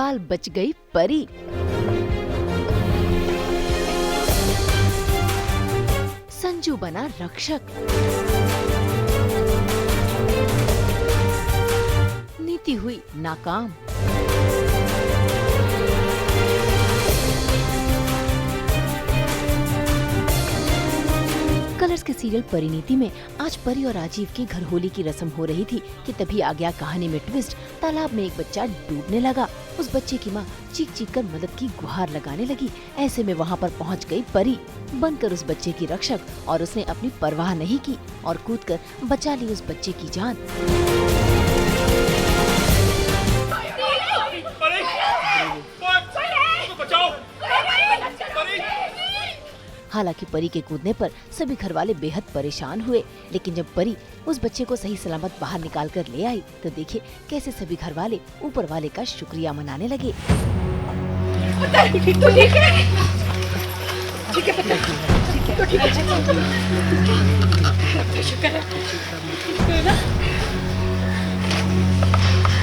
बाल बच गई परी। संजू बना रक्षक, नीति हुई नाकाम। कलर्स के सीरियल परिणीति में आज परी और राजीव के घर होली की रस्म हो रही थी कि तभी आ गया कहानी में ट्विस्ट। तालाब में एक बच्चा डूबने लगा। उस बच्चे की माँ चीख चीख कर मदद की गुहार लगाने लगी। ऐसे में वहाँ पर पहुँच गई परी, बनकर उस बच्चे की रक्षक, और उसने अपनी परवाह नहीं की और कूदकर बचा ली उस बच्चे की जान। हालांकि परी के कूदने पर सभी घर वाले बेहद परेशान हुए, लेकिन जब परी उस बच्चे को सही सलामत बाहर निकाल कर ले आई तो देखिए कैसे सभी घर वाले ऊपर वाले का शुक्रिया मनाने लगे।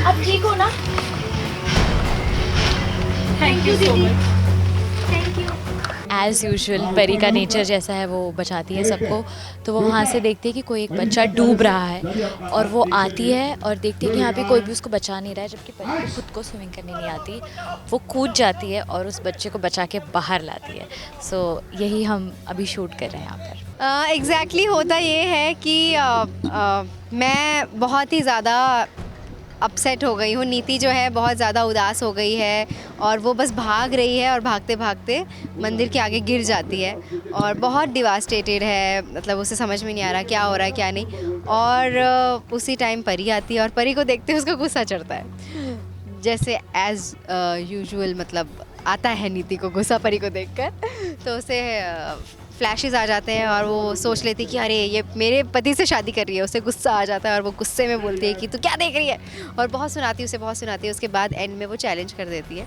अब ठीक हो ना? Thank you so much. As usual परी का नेचर जैसा है, वो बचाती है सबको। तो वो वहाँ से देखती है कि कोई एक बच्चा डूब रहा है और वो आती है और देखती है कि यहाँ पे कोई भी उसको बचा नहीं रहा है, जबकि परी को खुद को स्विमिंग करनी नहीं आती। वो कूद जाती है और उस बच्चे को बचा के बाहर लाती है। सो यही हम अभी शूट कर रहे हैं यहाँ पर। एग्जैक्टली होता ये है कि मैं बहुत ही ज़्यादा अपसेट हो गई हूँ। नीति जो है बहुत ज़्यादा उदास हो गई है और वो बस भाग रही है और भागते भागते मंदिर के आगे गिर जाती है और बहुत डिवास्टेटेड है। मतलब उसे समझ में नहीं आ रहा क्या हो रहा है क्या नहीं। और उसी टाइम परी आती है और परी को देखते उसका गुस्सा चढ़ता है, जैसे एज़ यूजुअल मतलब आता है नीति को गुस्सा परी को देखकर। तो उसे फ्लैशेस आ जाते हैं और वो सोच लेती कि अरे ये मेरे पति से शादी कर रही है। उसे गुस्सा आ जाता है और वो गुस्से में बोलती है कि तू क्या देख रही है, और बहुत सुनाती है, उसे बहुत सुनाती है। उसके बाद एंड में वो चैलेंज कर देती है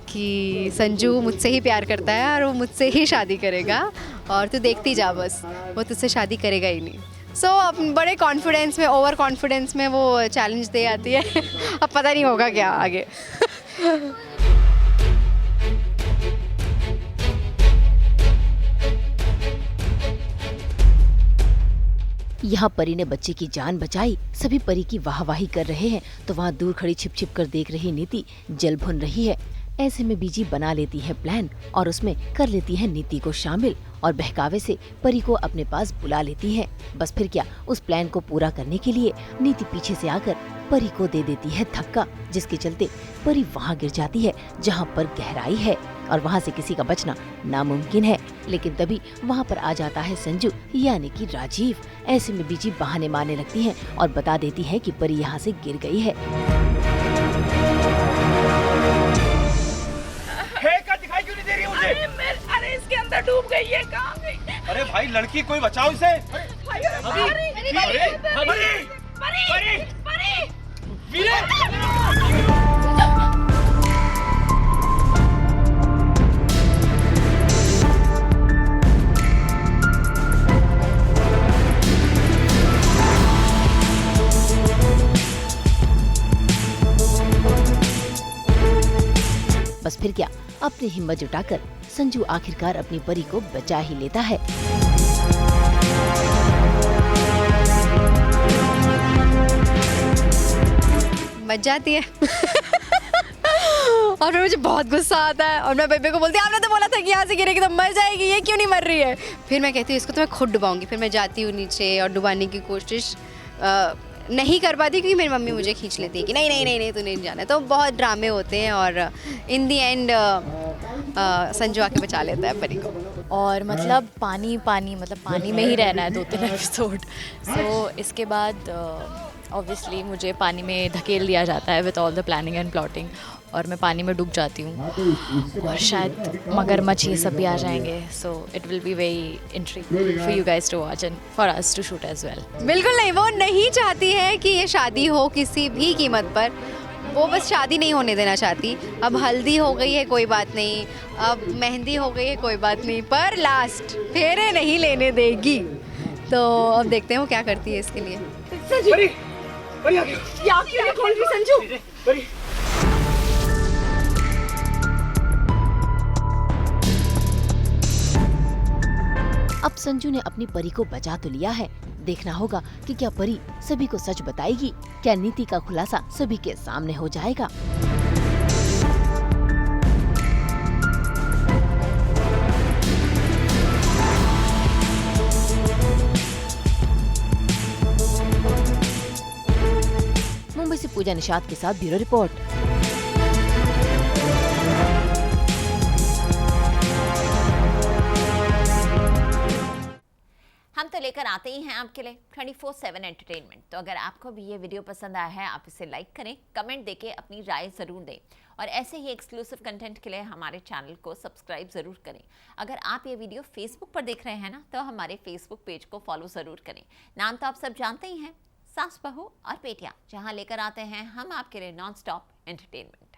कि संजू मुझसे ही प्यार करता है और वो मुझसे ही शादी करेगा और तू देखती जा, बस वो तुझसे शादी करेगा ही नहीं। सो बड़े कॉन्फिडेंस में, ओवर कॉन्फिडेंस में वो चैलेंज दे आती है। अब पता नहीं होगा क्या आगे। यहाँ परी ने बच्चे की जान बचाई। सभी परी की वाहवाही कर रहे हैं तो वहाँ दूर खड़ी छिप छिप कर देख रही नीति जल भुन रही है। ऐसे में बीजी बना लेती है प्लान और उसमें कर लेती है नीति को शामिल और बहकावे से परी को अपने पास बुला लेती है। बस फिर क्या, उस प्लान को पूरा करने के लिए नीति पीछे से आकर परी को दे देती है धक्का, जिसके चलते परी वहाँ गिर जाती है जहाँ पर गहराई है और वहाँ से किसी का बचना नामुमकिन है। लेकिन तभी वहाँ पर आ जाता है संजू यानी कि राजीव। ऐसे में बीजी बहाने मारने लगती है और बता देती है कि परी यहाँ से गिर गई है। दिखाई क्यों नहीं दे रही मुझे? अरे इसके अंदर डूब गई है, कहाँ गई? अरे भाई लड़की, कोई बचाओ इसे। बस फिर क्या, अपनी हिम्मत जुटाकर संजू आखिरकार अपनी परी को बचा ही लेता है। बच जाती है। और फिर मुझे बहुत गुस्सा आता है और मैं बेबे को बोलती हूँ आपने तो बोला था कि यहाँ से गिरेगी तो मर जाएगी, ये क्यों नहीं मर रही है। फिर मैं कहती हूँ इसको तो मैं खुद डुबाऊंगी। फिर मैं जाती हूँ नीचे और डुबाने की कोशिश नहीं कर पाती क्योंकि मेरी मम्मी मुझे खींच लेती है कि नहीं नहीं नहीं नहीं तू नहीं जाना है। तो बहुत ड्रामे होते हैं और इन दी एंड संजू आके बचा लेता है परी को। और मतलब पानी मतलब पानी में ही रहना है 2-3 एपिसोड। सो इसके बाद ऑब्वियसली मुझे पानी में धकेल दिया जाता है with all the planning and plotting और मैं पानी में डूब जाती हूँ और शायद मगरमच्छ ये सब भी आ जाएंगे। So it will be very intriguing for you guys to watch and for us to shoot as well. बिल्कुल नहीं, वो नहीं चाहती है कि ये शादी हो किसी भी कीमत पर। वो बस शादी नहीं होने देना चाहती। अब हल्दी हो गई है कोई बात नहीं, अब मेहंदी हो गई है कोई बात नहीं, पर लास्ट फेरे नहीं लेने देगी। तो अब देखते हैं वो क्या करती है इसके लिए। संजू अब संजू ने अपनी परी को बचा तो लिया है, देखना होगा कि क्या परी सभी को सच बताएगी, क्या नीति का खुलासा सभी के सामने हो जाएगा। मुंबई से पूजा निषाद के साथ ब्यूरो रिपोर्ट। हम तो लेकर आते ही हैं आपके लिए 24/7 एंटरटेनमेंट। तो अगर आपको भी ये वीडियो पसंद आया है, आप इसे लाइक करें, कमेंट देके अपनी राय ज़रूर दें और ऐसे ही एक्सक्लूसिव कंटेंट के लिए हमारे चैनल को सब्सक्राइब ज़रूर करें। अगर आप ये वीडियो फेसबुक पर देख रहे हैं ना, तो हमारे फेसबुक पेज को फॉलो ज़रूर करें। नाम तो आप सब जानते ही हैं, सास बहू और पेटियां, जहां लेकर आते हैं हम आपके लिए नॉन स्टॉप एंटरटेनमेंट।